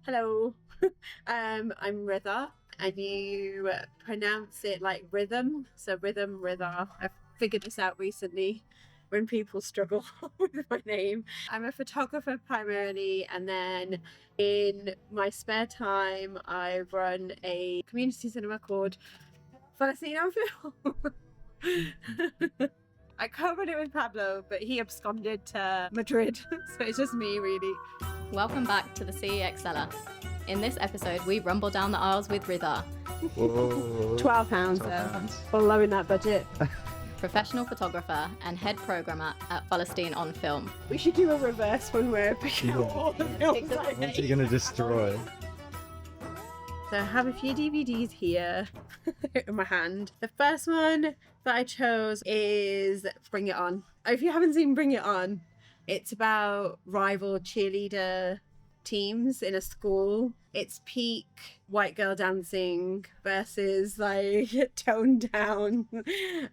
Hello. I'm Ritha, and you pronounce it like rhythm. So rhythm, Ritha. I've figured this out recently when people struggle with my name. I'm a photographer primarily, and then in my spare time, I run a community cinema called Palestine on Film. I co-run it with Pablo, but he absconded to Madrid, so it's just me really. Welcome back to the CEXLS. In this episode, we rumble down the aisles with Ritha, £12 £12. below in that budget. professional photographer and head programmer at Palestine on Film. We should do a reverse when we're picking up all the films. What are you going to destroy? So I have a few DVDs here in my hand. The first one that I chose is Bring It On. If you haven't seen Bring It On, it's about rival cheerleader teams in a school. It's peak white girl dancing versus like toned down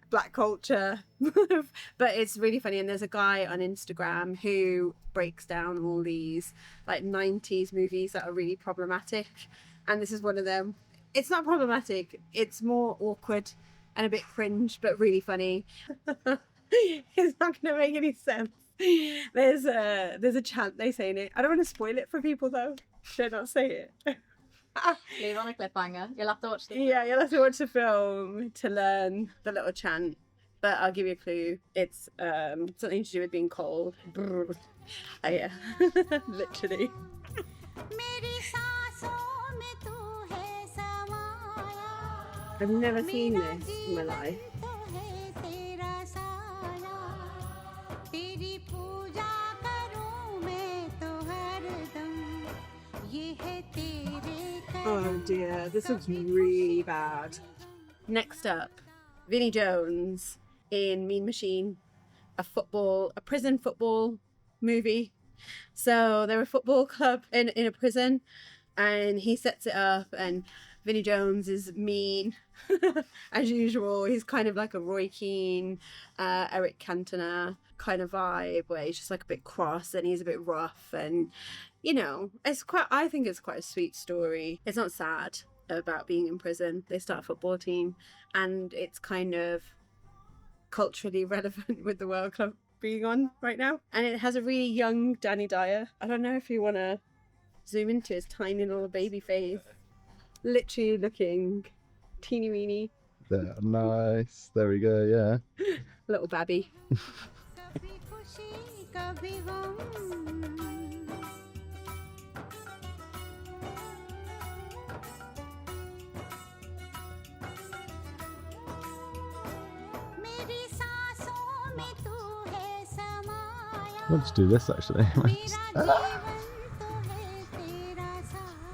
black culture. But it's really funny, and there's a guy on Instagram who breaks down all these like 90s movies that are really problematic, and this is one of them. It's not problematic, it's more awkward and a bit cringe, but really funny. It's not going to make any sense. There's a chant they say in it. I don't want to spoil it for people though. Should I not say it? Leave on a cliffhanger. You'll have to watch the Yeah, you'll have to watch the film to learn the little chant. But I'll give you a clue. It's something to do with being cold. Oh yeah, literally. I've never seen this in my life. Oh dear, this looks really bad. Next up, Vinnie Jones in Mean Machine, a prison football movie. So they're a football club in a prison, and he sets it up, and Vinnie Jones is mean as usual. He's kind of like a Roy Keane, Eric Cantona kind of vibe, where he's just like a bit cross and he's a bit rough, and I think it's quite a sweet story. It's not sad about being in prison. They start a football team, and it's kind of culturally relevant with the World Cup being on right now. And it has a really young Danny Dyer. I don't know if you want to zoom into his tiny little baby face. Literally looking teeny weeny. There, nice. There we go, yeah. Little babby. Let's do this actually.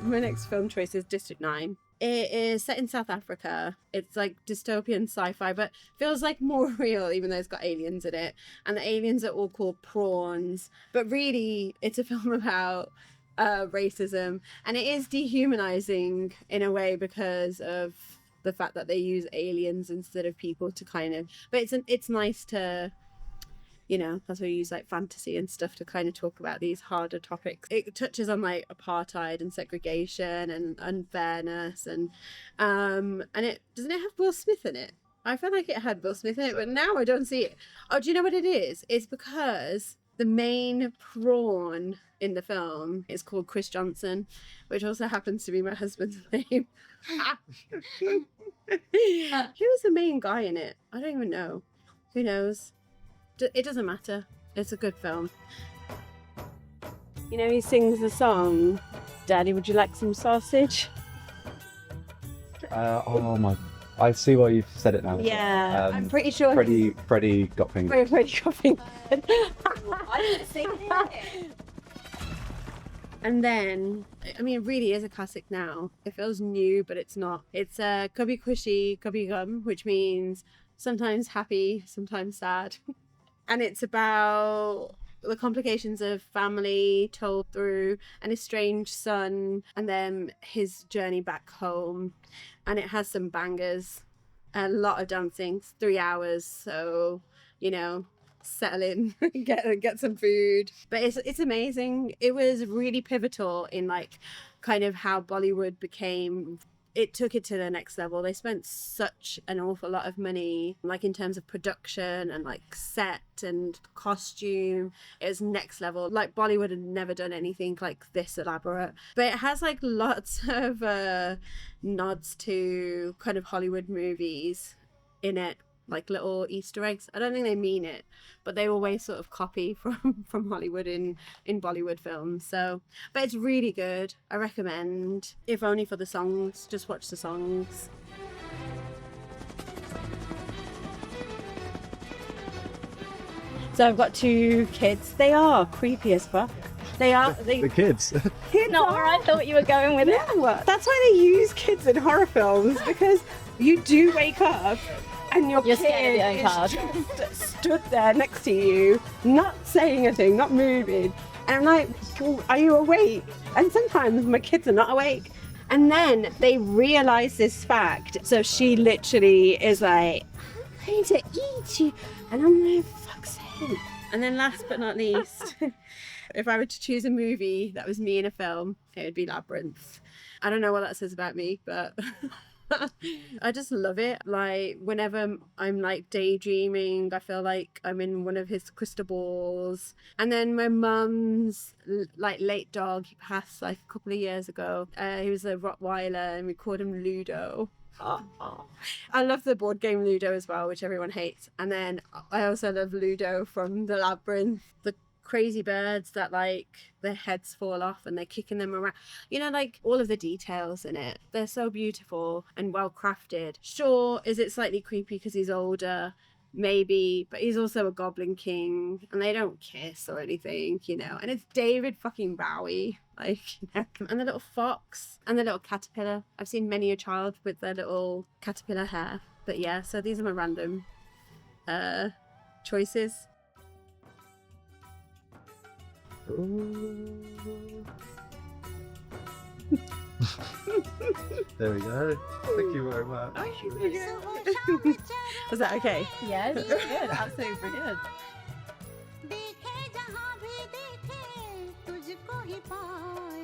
My next film choice is District 9. It is set in South Africa. It's like dystopian sci-fi, but feels like more real, even though it's got aliens in it. And the aliens are all called prawns. But really, it's a film about racism. And it is dehumanizing in a way because of the fact that they use aliens instead of people to kind of... But it's nice to... that's why you use like fantasy and stuff to kind of talk about these harder topics. It touches on like apartheid and segregation and unfairness, and it doesn't it have Will Smith in it? I feel like it had Will Smith in it, but now I don't see it. Oh, do you know what it is? It's because the main prawn in the film is called Chris Johnson, which also happens to be my husband's name. Who was the main guy in it? I don't even know. Who knows? It doesn't matter. It's a good film. He sings the song, "Daddy, would you like some sausage?" Oh my! I see why you've said it now. Yeah, I'm pretty sure. Freddie got fingered. Freddie got fingered. I didn't see it. And then, I mean, it really is a classic now. It feels new, but it's not. It's Kabhi Khushi Kabhi Gham, which means sometimes happy, sometimes sad. And it's about the complications of family told through an estranged son and then his journey back home. And it has some bangers, a lot of dancing. It's 3 hours, so, settle in, get some food. But it's amazing. It was really pivotal in like kind of how Bollywood became. It took it to the next level. They spent such an awful lot of money, like in terms of production and like set and costume. It was next level. Like Bollywood had never done anything like this elaborate. But it has like lots of nods to kind of Hollywood movies in it, like little Easter eggs. I don't think they mean it, but they always sort of copy from Hollywood in Bollywood films. So, but it's really good. I recommend, if only for the songs. Just watch the songs. So I've got 2 kids. They are creepy as fuck. The kids. Kids Not where I thought you were going with it. No, that's why they use kids in horror films, because you do wake up and your You're scared of kid your own is card. just stood there next to you, not saying a thing, not moving. And I'm like, are you awake? And sometimes my kids are not awake. And then they realize this fact. So she literally is like, I'm going to eat you. And I'm like, fuck's sake. And then last but not least, if I were to choose a movie that was me in a film, it would be Labyrinth. I don't know what that says about me, but I just love it. Like whenever I'm like daydreaming, I feel like I'm in one of his crystal balls. And then my mum's like late dog, he passed like a couple of years ago. He was a Rottweiler and we called him Ludo. I love the board game Ludo as well, which everyone hates. And then I also love Ludo from the Labyrinth. The crazy birds that like their heads fall off and they're kicking them around, you know, like all of the details in it, they're so beautiful and well crafted. Sure, is it slightly creepy because he's older? Maybe, but he's also a goblin king and they don't kiss or anything, you know. And it's David fucking Bowie, like, you know. And the little fox and the little caterpillar. I've seen many a child with their little caterpillar hair. But yeah, so these are my random choices. There we go. Thank you very much. Was that okay? Yes, it's good. Absolutely brilliant. देखे जहाँ भी देखे तुझको ही पाए